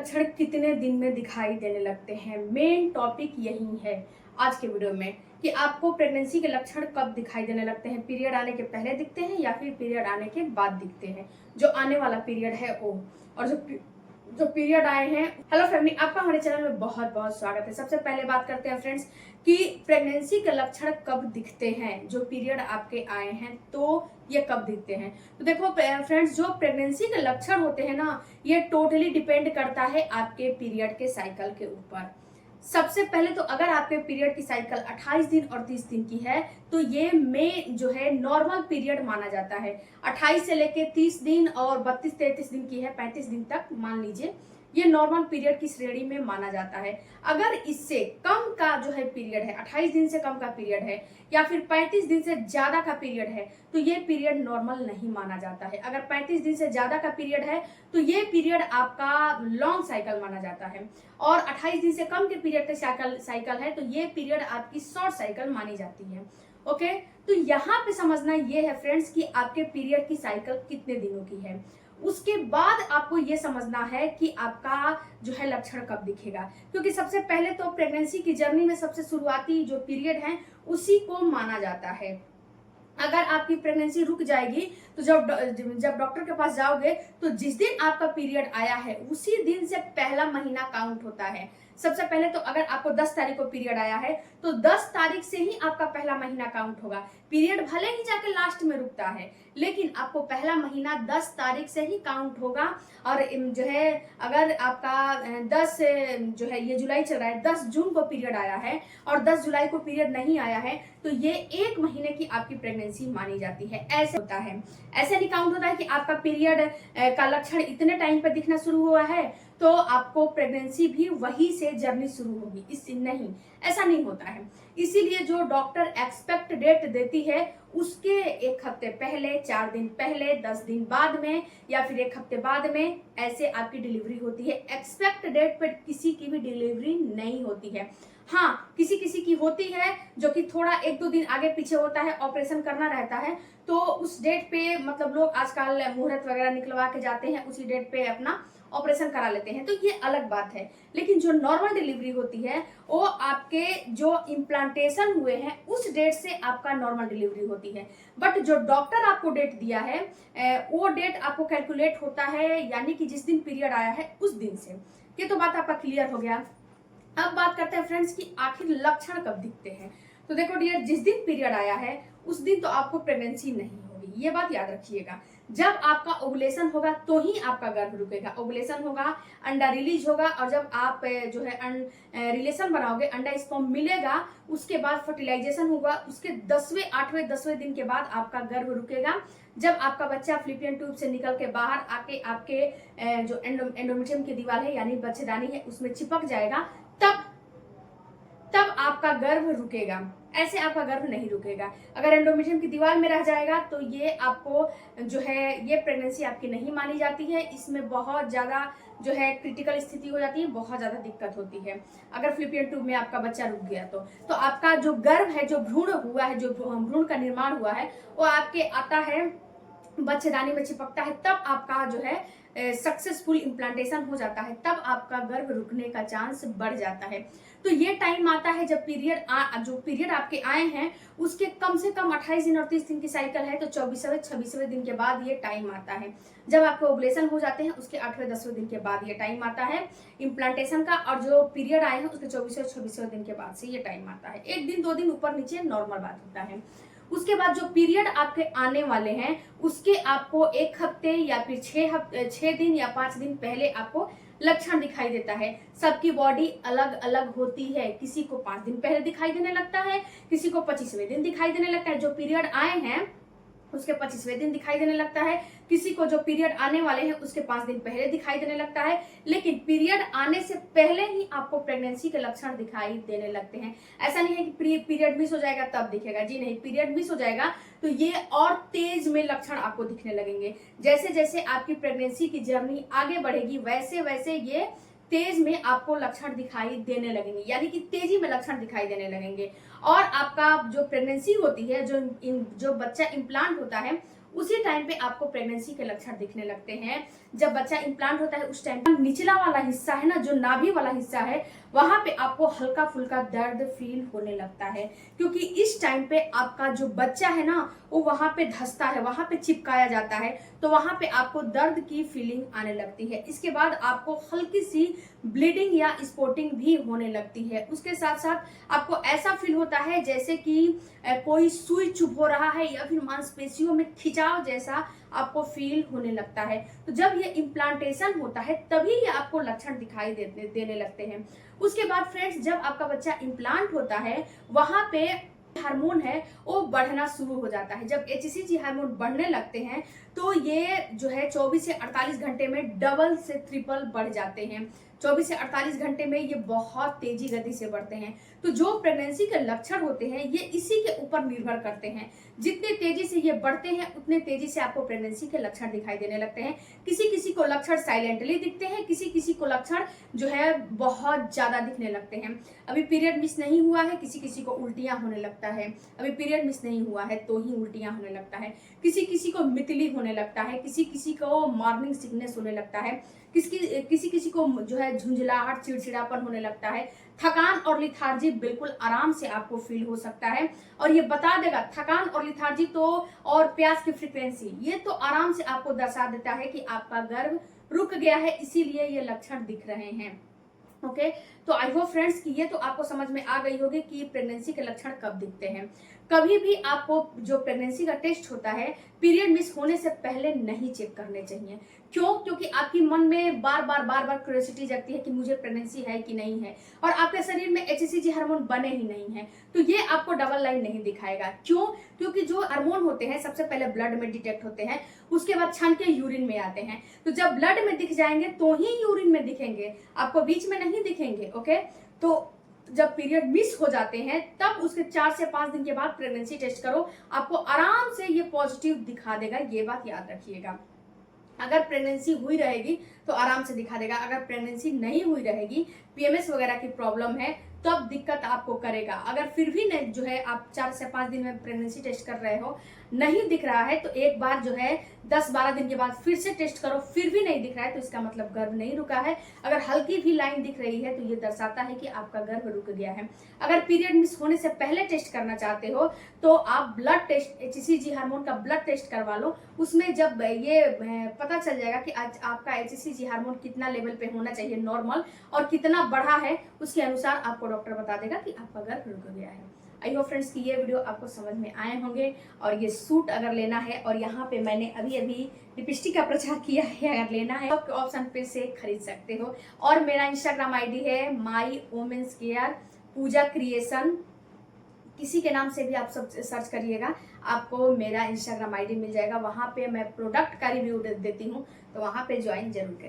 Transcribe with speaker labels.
Speaker 1: लक्षण कितने दिन में दिखाई देने लगते हैं, मेन टॉपिक यही है आज के वीडियो में कि आपको प्रेगनेंसी के लक्षण कब दिखाई देने लगते हैं। पीरियड आने के पहले दिखते हैं या फिर पीरियड आने के बाद दिखते हैं, जो आने वाला पीरियड है वो, और जो पीरियड आए हैं। हेलो फैमिली, आपका हमारे चैनल में बहुत बहुत स्वागत है। सबसे पहले बात करते हैं फ्रेंड्स कि प्रेगनेंसी के लक्षण कब दिखते हैं। जो पीरियड आपके आए हैं तो ये कब दिखते हैं। तो देखो फ्रेंड्स, जो प्रेगनेंसी के लक्षण होते हैं ना, ये टोटली डिपेंड करता है आपके पीरियड के साइकिल के ऊपर। सबसे पहले तो अगर आपके पीरियड की साइकिल 28 दिन और 30 दिन की है तो ये में जो है नॉर्मल पीरियड माना जाता है। 28 से लेके 30 दिन और 32-33 दिन की है, 35 दिन तक मान लीजिए, ये नॉर्मल पीरियड की श्रेणी में माना जाता है। अगर इससे कम का जो है पीरियड है, 28 दिन से कम का पीरियड है या फिर 35 दिन से ज्यादा का पीरियड है तो ये पीरियड नॉर्मल नहीं माना जाता है। अगर 35 दिन से ज्यादा का पीरियड है तो ये पीरियड आपका लॉन्ग साइकिल माना जाता है, और 28 दिन से कम के पीरियड का साइकिल है तो ये पीरियड आपकी शॉर्ट साइकिल मानी जाती है। ओके, तो यहाँ पे समझना ये है फ्रेंड्स कि आपके पीरियड की साइकिल कितने दिनों की है। उसके बाद आपको ये समझना है कि आपका जो है लक्षण कब दिखेगा, क्योंकि सबसे पहले तो प्रेगनेंसी की जर्नी में सबसे शुरुआती जो पीरियड है उसी को माना जाता है। अगर आपकी प्रेगनेंसी रुक जाएगी तो जब डॉक्टर के पास जाओगे तो जिस दिन आपका पीरियड आया है उसी दिन से पहला महीना काउंट होता है। सबसे पहले तो अगर आपको 10 तारीख को पीरियड आया है तो 10 तारीख से ही आपका पहला महीना काउंट होगा। पीरियड भले ही जाके लास्ट में रुकता है लेकिन आपको पहला महीना 10 तारीख से ही काउंट होगा। और जो है अगर आपका 10 जो है, ये जुलाई चल रहा है, 10 जून को पीरियड आया है और 10 जुलाई को पीरियड नहीं आया है तो ये 1 महीने की आपकी प्रेगनेंसी मानी जाती है। ऐसे होता है, ऐसे नहीं काउंट होता है कि आपका पीरियड का लक्षण इतने टाइम पर दिखना शुरू हुआ है तो आपको प्रेगनेंसी भी वही से जर्नी शुरू होगी। इस नहीं, ऐसा नहीं होता है। इसीलिए जो डॉक्टर एक्सपेक्ट डेट देती है उसके 1 हफ्ते पहले, 4 दिन पहले, 10 दिन बाद में या फिर 1 हफ्ते बाद में ऐसे आपकी डिलीवरी होती है। एक्सपेक्ट डेट पर किसी की भी डिलीवरी नहीं होती है। हाँ, किसी किसी की होती है जो कि थोड़ा 1-2 दिन आगे पीछे होता है, ऑपरेशन करना रहता है तो उस डेट पे मतलब लोग आजकल मुहूर्त वगैरह निकलवा के जाते हैं, उसी डेट पे अपना ऑपरेशन करा लेते हैं, तो ये अलग बात है। लेकिन जो नॉर्मल डिलीवरी होती है वो आपके जो इम्प्लांटेशन हुए हैं उस डेट से आपका नॉर्मल डिलीवरी होती है। बट जो डॉक्टर आपको डेट दिया है वो डेट आपको कैलकुलेट होता है, यानी कि जिस दिन पीरियड आया है उस दिन से। ये तो बात आपका क्लियर हो गया। अब बात करते हैं फ्रेंड्स कि आखिर लक्षण कब दिखते हैं। तो देखो डियर, जिस दिन पीरियड आया है उस दिन तो आपको प्रेगनेंसी नहीं होगी, ये बात याद रखिएगा। जब आपका ओवुलेशन होगा तो ही आपका गर्भ रुकेगा। ओवुलेशन होगा, अंडा रिलीज होगा, और जब आप जो है रिलेशन बनाओगे, अंडा स्पर्म मिलेगा, उसके बाद फर्टिलाइजेशन होगा, उसके 10वें 8वें 10वें दिन के बाद आपका गर्भ रुकेगा। जब आपका बच्चा फ्लिपियन ट्यूब से निकल के बाहर आके आपके जो एंडोमेट्रियम की दीवार है यानी बच्चेदानी है उसमें चिपक जाएगा, तब आपका गर्भ रुकेगा। ऐसे आपका गर्भ नहीं रुकेगा। अगर एंडोमेट्रियम की दीवार में रह जाएगा तो ये आपको जो है ये प्रेगनेंसी आपकी नहीं मानी जाती है। इसमें बहुत ज्यादा जो है क्रिटिकल स्थिति हो जाती है, बहुत ज्यादा दिक्कत होती है। अगर फ्लिपियन ट्यूब में आपका बच्चा रुक गया तो आपका जो गर्भ है, जो भ्रूण हुआ है, जो भ्रूण का निर्माण हुआ है वो आपके आता है, बच्चेदानी में चिपकता है, तब आपका जो है सक्सेसफुल इम्प्लांटेशन हो जाता है, तब आपका गर्भ रुकने का चांस बढ़ जाता है। तो ये टाइम आता है जब जो पीरियड आपके आए हैं उसके कम से कम 28 दिन और 30 दिन की साइकिल है तो 24वें 26वें दिन के बाद ये टाइम आता है। जब आपके ओवुलेशन हो जाते हैं उसके 8वें 10वें दिन के बाद ये टाइम आता है इम्प्लांटेशन का, और जो पीरियड आए हैं उसके 24वें 26वें दिन के बाद से ये टाइम आता है। 1 दिन 2 दिन ऊपर नीचे नॉर्मल बात होता है। उसके बाद जो पीरियड आपके आने वाले हैं उसके आपको 1 हफ्ते या फिर 6 दिन या 5 दिन पहले आपको लक्षण दिखाई देता है। सबकी बॉडी अलग अलग होती है, किसी को 5 दिन पहले दिखाई देने लगता है, किसी को 25वें दिन दिखाई देने लगता है। जो पीरियड आए हैं उसके 25वें दिन दिखाई देने लगता है, किसी को जो पीरियड आने वाले हैं उसके 5 दिन पहले दिखाई देने लगता है। लेकिन पीरियड आने से पहले ही आपको प्रेगनेंसी के लक्षण दिखाई देने लगते हैं। ऐसा नहीं है कि पीरियड मिस हो जाएगा तब दिखेगा, जी नहीं, पीरियड मिस हो जाएगा तो ये और तेज में लक्षण आपको दिखने लगेंगे। जैसे जैसे आपकी प्रेगनेंसी की जर्नी आगे बढ़ेगी वैसे वैसे ये तेज में आपको लक्षण दिखाई देने लगेंगे, यानी कि तेजी में लक्षण दिखाई देने लगेंगे। और आपका जो प्रेगनेंसी होती है, जो बच्चा इम्प्लांट होता है उसी टाइम पे आपको प्रेगनेंसी के लक्षण दिखने लगते हैं। जब बच्चा इम्प्लांट होता है उस टाइम निचला वाला हिस्सा है ना, जो नाभि वाला हिस्सा है, वहां पे आपको हल्का फुल्का दर्द फील होने लगता है, क्योंकि इस टाइम पे आपका जो बच्चा है ना वो वहां पे धंसता है, वहां पे चिपकाया जाता है, तो वहां पे आपको दर्द की फीलिंग आने लगती है। इसके बाद आपको हल्की सी ब्लीडिंग या स्पॉटिंग भी होने लगती है। उसके साथ साथ आपको ऐसा फील होता है जैसे कि कोई सुई चुभ हो रहा है या फिर मांसपेशियों में खिंचाव जैसा आपको फील होने लगता है। तो जब ये इम्प्लांटेशन होता है तभी ये आपको लक्षण दिखाई देने लगते हैं। उसके बाद फ्रेंड्स, जब आपका बच्चा इम्प्लांट होता है वहां पे हार्मोन है वो बढ़ना शुरू हो जाता है। जब HCG हार्मोन बढ़ने लगते हैं तो ये जो है 24 से 48 घंटे में डबल से ट्रिपल बढ़ जाते हैं। 24 से 48 घंटे में ये बहुत तेजी गति से बढ़ते हैं। तो जो प्रेगनेंसी के लक्षण होते हैं ये इसी के ऊपर निर्भर करते हैं। जितने तेजी से ये बढ़ते हैं उतने तेजी से आपको प्रेगनेंसी के लक्षण दिखाई देने लगते हैं। किसी किसी को लक्षण साइलेंटली दिखते हैं, किसी किसी को लक्षण जो है बहुत ज्यादा दिखने लगते हैं। अभी पीरियड मिस नहीं हुआ है, किसी किसी को उल्टियां होने लगता है। अभी पीरियड मिस नहीं हुआ है तो ही उल्टियां होने लगता है। किसी किसी को मितली होने लगता है, किसी किसी को मॉर्निंग सिकनेस होने लगता है, किसी किसी को जो है झुंझलाहट, चिड़चिड़ापन होने लगता है। थकान और लिथार्जी बिल्कुल आराम से आपको फील हो सकता है। और ये बता देगा, थकान और लिथार्जी तो और प्यास की फ्रीक्वेंसी ये तो आराम से आपको दर्शा देता है कि आपका गर्भ रुक गया है, इसीलिए ये लक्षण दिख रहे हैं। ओके, तो आई होप फ्रेंड्स कि ये तो आपको समझ में आ गई होगी कि प्रेगनेंसी के लक्षण कब दिखते हैं। कभी भी आपको जो प्रेगनेंसी का टेस्ट होता है पीरियड मिस होने से पहले नहीं चेक करने चाहिए। क्यों? क्योंकि आपकी मन में बार बार क्यूरियोसिटी जगती है कि मुझे प्रेगनेंसी है कि नहीं है, और आपके शरीर में HCG हार्मोन बने ही नहीं है, तो ये आपको डबल लाइन नहीं दिखाएगा। क्यों? क्योंकि जो हार्मोन होते हैं सबसे पहले ब्लड में डिटेक्ट होते हैं, उसके बाद छन के यूरिन में आते हैं। तो जब ब्लड में दिख जाएंगे तो ही यूरिन में दिखेंगे, आपको बीच में नहीं दिखेंगे। ओके, तो जब पीरियड मिस हो जाते हैं तब उसके 4 से 5 दिन के बाद प्रेगनेंसी टेस्ट करो, आपको आराम से ये पॉजिटिव दिखा देगा। ये बात याद रखिएगा। अगर प्रेगनेंसी हुई रहेगी तो आराम से दिखा देगा, अगर प्रेगनेंसी नहीं हुई रहेगी, PMS वगैरह की प्रॉब्लम है, तब दिक्कत आपको करेगा। अगर फिर भी नहीं जो है आप 4 से 5 दिन में प्रेगनेंसी टेस्ट कर रहे हो, नहीं दिख रहा है, तो एक बार जो है 10-12 दिन के बाद फिर से टेस्ट करो, फिर भी नहीं दिख रहा है तो इसका मतलब गर्भ नहीं रुका है। अगर हल्की भी लाइन दिख रही है तो ये दर्शाता है कि आपका गर्भ रुक गया है। अगर पीरियड मिस होने से पहले टेस्ट करना चाहते हो तो आप ब्लड टेस्ट, HCG हार्मोन का ब्लड टेस्ट करवा लो। उसमें जब ये पता चल जाएगा कि आज आपका HCG हार्मोन कितना लेवल पे होना चाहिए नॉर्मल, और कितना बढ़ा है, उसके अनुसार आपको डॉक्टर बता देगा कि आपका गर्भ रुक गया है। आई होप फ्रेंड्स कि ये वीडियो आपको समझ में आए होंगे। और ये सूट अगर लेना है, और यहाँ पे मैंने अभी लिपस्टिक का प्रचार किया है, अगर लेना है तो ऑप्शन पे से खरीद सकते हो। और मेरा इंस्टाग्राम ID है माई वोमेंस केयर पूजा क्रिएशन, किसी के नाम से भी आप सब सर्च करिएगा, आपको मेरा इंस्टाग्राम ID मिल जाएगा। वहाँ पे मैं प्रोडक्ट का रिव्यू देती हूँ, तो वहाँ पे ज्वाइन जरूर करिए।